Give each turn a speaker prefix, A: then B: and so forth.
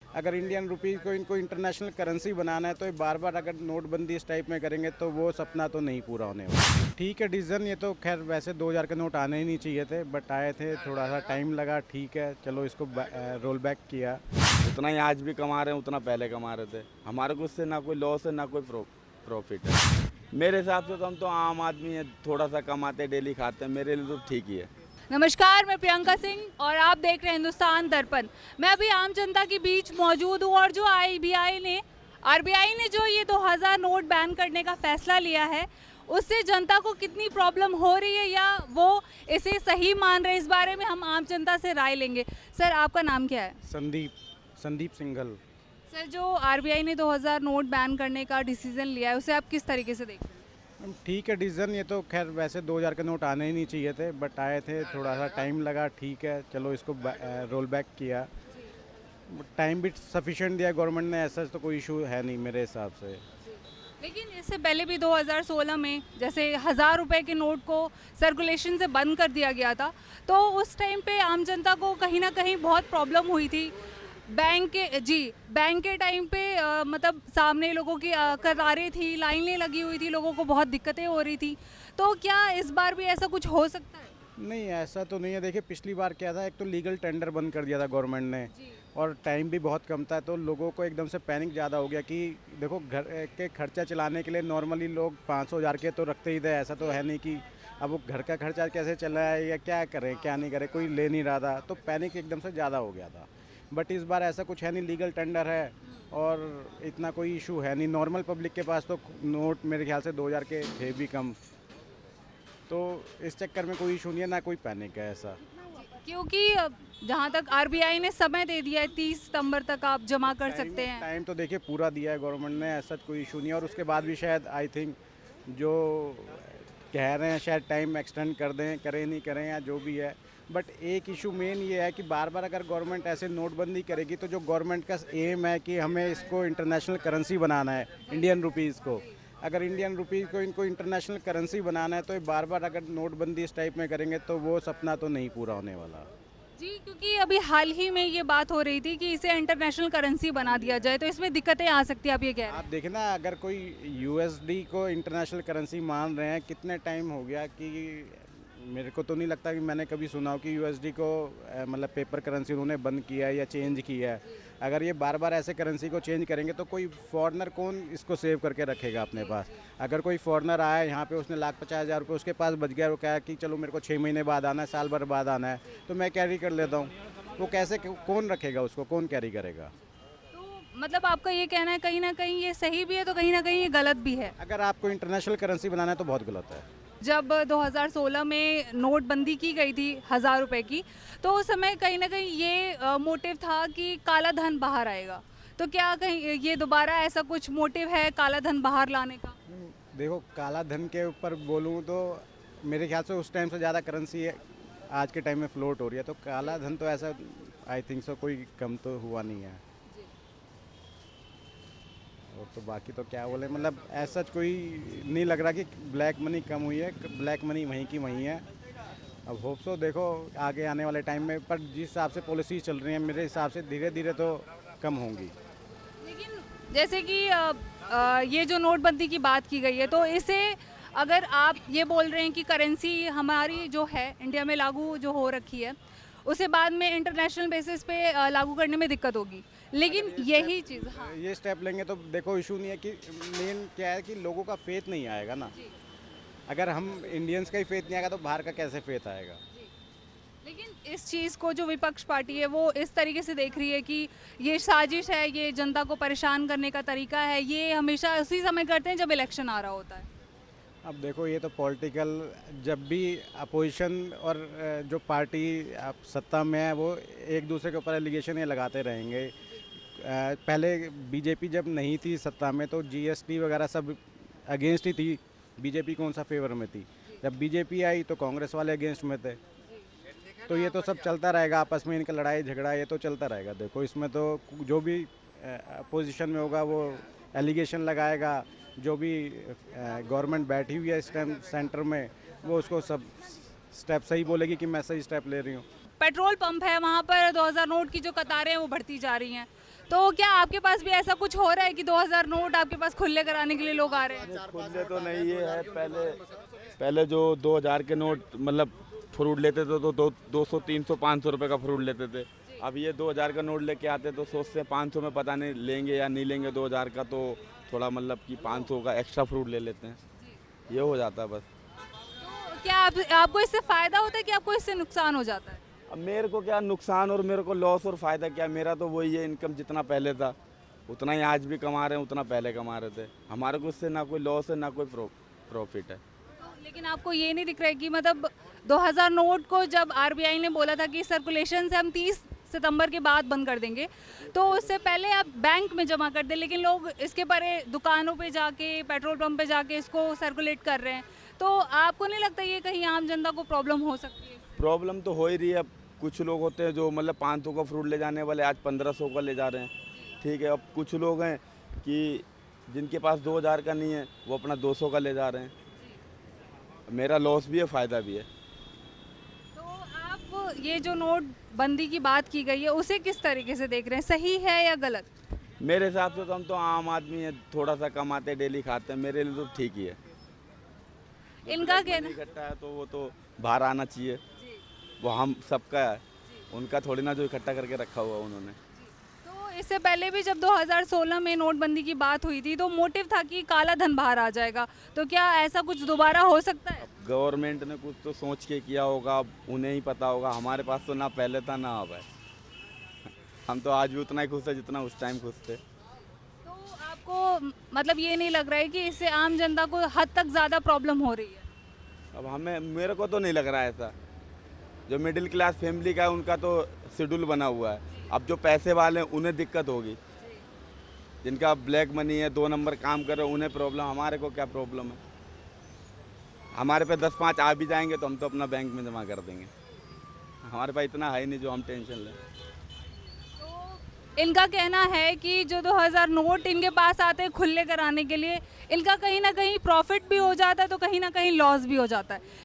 A: अगर Indian rupees को इनको इंटरनेशनल करेंसी बनाना है तो ये बार बार अगर नोटबंदी इस टाइप में करेंगे तो वो सपना तो नहीं पूरा होने वाला। ठीक है, डिसीजन ये तो खैर वैसे 2000 के नोट आने ही नहीं चाहिए थे, बट आए थे, थोड़ा सा टाइम लगा, ठीक है, चलो इसको रोल बैक किया।
B: उतना ही आज भी कमा रहे हैं उतना पहले कमा रहे थे। हमारे को उससे ना कोई लॉस है ना कोई प्रॉफिट है। मेरे हिसाब से तो हम तो आम आदमी है, थोड़ा सा कमाते डेली खाते हैं, मेरे लिए तो ठीक ही है।
C: नमस्कार, मैं प्रियंका सिंह और आप देख रहे हैं हिंदुस्तान दर्पण। मैं अभी आम जनता के बीच मौजूद हूँ और जो आरबीआई ने जो ये 2000 नोट बैन करने का फैसला लिया है उससे जनता को कितनी प्रॉब्लम हो रही है या वो इसे सही मान रहे हैं, इस बारे में हम आम जनता से राय लेंगे। सर, आपका नाम क्या है?
A: संदीप सिंघल।
C: सर, जो आरबीआई ने 2000 नोट बैन करने का डिसीजन लिया है उसे आप किस तरीके से देखते हैं?
A: ठीक है, डिसीजन ये तो खैर वैसे 2000 के नोट आने ही नहीं चाहिए थे, बट आए थे, थोड़ा सा टाइम लगा, ठीक है, चलो इसको रोल बैक किया। टाइम भी सफिशिएंट दिया गवर्नमेंट ने, ऐसा तो कोई इशू है नहीं मेरे हिसाब से।
C: लेकिन इससे पहले भी 2016 में जैसे 1000 रुपए के नोट को सर्कुलेशन से बंद कर दिया गया था, तो उस टाइम पे आम जनता को कहीं ना कहीं बहुत प्रॉब्लम हुई थी। बैंक के टाइम पे मतलब सामने लोगों की कतारें थी, लाइनें लगी हुई थी, लोगों को बहुत दिक्कतें हो रही थी। तो क्या इस बार भी ऐसा कुछ हो सकता है?
A: नहीं, ऐसा तो नहीं है। देखिए, पिछली बार क्या था, एक तो लीगल टेंडर बंद कर दिया था गवर्नमेंट ने, और टाइम भी बहुत कम था, तो लोगों को एकदम से पैनिक ज़्यादा हो गया कि देखो, घर के खर्चा चलाने के लिए नॉर्मली लोग 500,000 के तो रखते ही थे। ऐसा तो है नहीं कि अब वो घर का खर्चा कैसे चलाए या क्या करें क्या नहीं करें, कोई ले नहीं रहा था, तो पैनिक एकदम से ज़्यादा हो गया था। बट इस बार ऐसा कुछ है नहीं, लीगल टेंडर है और इतना कोई इशू है नहीं। नॉर्मल पब्लिक के पास तो नोट मेरे ख्याल से 2000 के थे भी कम, तो इस चक्कर में कोई इशू नहीं है, ना कोई पैनिक है ऐसा।
C: क्योंकि जहाँ तक आरबीआई ने समय दे दिया है, 30 सितंबर तक आप जमा कर सकते हैं।
A: टाइम तो देखिए पूरा दिया है गवर्नमेंट ने, ऐसा कोई इशू नहीं है। और उसके बाद भी शायद आई थिंक जो कह रहे हैं शायद टाइम एक्सटेंड कर दें, करें नहीं करें या जो भी है। बट एक इशू मेन ये है कि बार बार अगर गवर्नमेंट ऐसे नोटबंदी करेगी तो जो गवर्नमेंट का एम है कि हमें इसको इंटरनेशनल करेंसी बनाना है, इंडियन रुपीज़ को, अगर इंडियन रुपीज़ को इनको इंटरनेशनल करेंसी बनाना है तो ये बार बार अगर नोटबंदी इस टाइप में करेंगे तो वो सपना तो नहीं पूरा होने वाला।
C: जी, क्योंकि अभी हाल ही में ये बात हो रही थी कि इसे इंटरनेशनल करेंसी बना दिया जाए, तो इसमें दिक्कतें आ सकती है, आप ये कह रहे
A: आप
C: हैं?
A: देखें ना, अगर कोई यूएसडी को इंटरनेशनल करेंसी मान रहे हैं, कितने टाइम हो गया कि मेरे को तो नहीं लगता कि मैंने कभी सुना हो कि यूएसडी को मतलब पेपर करेंसी उन्होंने बंद किया है या चेंज किया है। अगर ये बार बार ऐसे करेंसी को चेंज करेंगे तो कोई फॉरेनर कौन इसको सेव करके रखेगा अपने पास। अगर कोई फॉरेनर आया यहाँ पे, उसने 1,50,000 उसके पास बच गया, वो कहा कि चलो मेरे को 6 महीने बाद आना है, साल भर बाद आना है, तो मैं कैरी कर लेता हूँ, वो कैसे, कौन रखेगा उसको, कौन कैरी करेगा?
C: तो मतलब आपका ये कहना है कहीं ना कहीं ये सही भी है तो कहीं ना कहीं ये गलत भी है।
A: अगर आपको इंटरनेशनल करेंसी बनाना है तो बहुत गलत है।
C: जब 2016 में नोटबंदी की गई थी 1000 रुपए की, तो उस समय कहीं ना कहीं ये मोटिव था कि काला धन बाहर आएगा। तो क्या कहीं ये दोबारा ऐसा कुछ मोटिव है काला धन बाहर लाने का?
A: देखो, काला धन के ऊपर बोलूँ तो मेरे ख्याल से उस टाइम से ज़्यादा करेंसी आज के टाइम में फ्लोट हो रही है, तो काला धन तो ऐसा आई थिंक सो कोई कम तो हुआ नहीं है। और तो बाकी तो क्या बोले, मतलब ऐसा कोई नहीं लग रहा कि ब्लैक मनी कम हुई है, ब्लैक मनी वहीं की वहीं है। अब होप सो, देखो आगे आने वाले टाइम में, पर जिस हिसाब से पॉलिसी चल रही है मेरे हिसाब से धीरे धीरे तो कम होंगी।
C: लेकिन जैसे कि ये जो नोटबंदी की बात की गई है, तो इसे अगर आप ये बोल रहे हैं कि करेंसी हमारी जो है इंडिया में लागू जो हो रखी है उसे बाद में इंटरनेशनल बेसिस पे लागू करने में दिक्कत होगी, लेकिन यही चीज़, हाँ
A: ये स्टेप लेंगे तो देखो इशू नहीं है कि मेन क्या है कि लोगों का फेथ नहीं आएगा ना। अगर हम इंडियंस का ही फेथ नहीं आएगा तो बाहर का कैसे फेथ आएगा?
C: लेकिन इस चीज़ को जो विपक्ष पार्टी है वो इस तरीके से देख रही है कि ये साजिश है, ये जनता को परेशान करने का तरीका है, ये हमेशा उसी समय करते हैं जब इलेक्शन आ रहा होता है।
A: अब देखो, ये तो पॉलिटिकल, जब भी अपोजिशन और जो पार्टी अब सत्ता में है वो एक दूसरे के ऊपर एलिगेशन ये लगाते रहेंगे। पहले बीजेपी जब नहीं थी सत्ता में तो जीएसटी वगैरह सब अगेंस्ट ही थी, बीजेपी कौन सा फेवर में थी। जब बीजेपी आई तो कांग्रेस वाले अगेंस्ट में थे। तो ये तो सब चलता रहेगा, आपस में इनका लड़ाई झगड़ा ये तो चलता रहेगा। देखो, इसमें तो जो भी अपोजिशन में होगा वो एलिगेशन लगाएगा, जो भी गवर्नमेंट बैठी हुई है इस टाइम सेंटर में वो उसको सब स्टेप सही बोलेगी कि मैं सही स्टेप ले रही हूँ।
C: पेट्रोल पंप है, वहाँ पर 2000 नोट की जो कतारें हैं वो बढ़ती जा रही हैं। तो क्या आपके पास भी ऐसा कुछ हो रहा है कि 2000 नोट आपके पास खुले कराने के लिए लोग आ रहे हैं?
B: खुले तो नहीं है। पहले जो 2000 के नोट मतलब फ्रूट लेते थे तो 200 300 500 रुपए का फ्रूट लेते थे। अब ये 2000 का नोट लेके आते तो सोचते हैं 500 में पता नहीं लेंगे या नहीं लेंगे 2000 का, तो थोड़ा मतलब कि 500 का एक्स्ट्रा फ्रूट ले लेते हैं। ये हो जाता है बस।
C: तो क्या आपको इससे फायदा होता है कि आपको इससे नुकसान हो जाता है?
B: अब मेरे को क्या नुकसान और मेरे को लॉस और फ़ायदा क्या, मेरा तो वही है, इनकम जितना पहले था उतना ही आज भी कमा रहे हैं, उतना पहले कमा रहे थे। हमारे को इससे ना कोई लॉस है ना कोई प्रॉफिट है।
C: तो लेकिन आपको ये नहीं दिख रहा है कि मतलब 2000 नोट को जब आरबीआई ने बोला था कि सर्कुलेशन से हम 30 सितंबर के बाद बंद कर देंगे, तो उससे पहले आप बैंक में जमा कर दें, लेकिन लोग इसके परे दुकानों पे जाके, पेट्रोल पंप पे जाके इसको सर्कुलेट कर रहे हैं। तो आपको नहीं लगता ये कहीं आम जनता को प्रॉब्लम हो सकती है?
B: प्रॉब्लम तो हो ही रही है। अब कुछ लोग होते हैं जो मतलब 500 का फ्रूट ले जाने वाले आज 1500 का ले जा रहे हैं, ठीक है। अब कुछ लोग हैं कि जिनके पास 2000 का नहीं है वो अपना 200 का ले जा रहे हैं। मेरा लॉस भी है, फ़ायदा भी है।
C: तो आप ये जो नोट बंदी की बात की गई है उसे किस तरीके से देख रहे हैं, सही है या गलत?
B: मेरे हिसाब से तो हम तो आम आदमी हैं, थोड़ा सा कमाते डेली खाते हैं, मेरे लिए तो ठीक ही है।
C: इनका कहना
B: इकट्ठा है तो वो तो बाहर आना चाहिए, वो हम सबका है, उनका थोड़ी ना जो इकट्ठा करके रखा हुआ उन्होंने।
C: तो इससे पहले भी जब 2016 में नोटबंदी की बात हुई थी तो मोटिव था कि काला धन बाहर आ जाएगा, तो क्या ऐसा कुछ दोबारा हो सकता है?
B: गवर्नमेंट ने कुछ तो सोच के किया होगा, अब उन्हें ही पता होगा। हमारे पास तो ना पहले था ना अब है। हम तो आज भी उतना ही खुश है जितना उस टाइम खुश थे।
C: तो आपको मतलब ये नहीं लग रहा है कि इससे आम जनता को हद तक ज़्यादा प्रॉब्लम हो रही है?
B: अब मेरे को तो नहीं लग रहा है ऐसा। जो मिडिल क्लास फैमिली का है उनका तो शेड्यूल बना हुआ है। अब जो पैसे वाले हैं उन्हें दिक्कत होगी, जिनका ब्लैक मनी है, 2 नंबर काम कर रहे हैं, उन्हें प्रॉब्लम। हमारे को क्या प्रॉब्लम है? हमारे पे 10-5 आ भी जाएंगे तो हम तो अपना बैंक में जमा कर देंगे। हमारे पास इतना है नहीं जो हम टेंशन लें।
C: इनका कहना है कि जो 2000 नोट इनके पास आते हैं खुले कराने के लिए, इनका कहीं ना कहीं प्रॉफिट भी हो जाता है तो कहीं ना कहीं लॉस भी हो जाता है,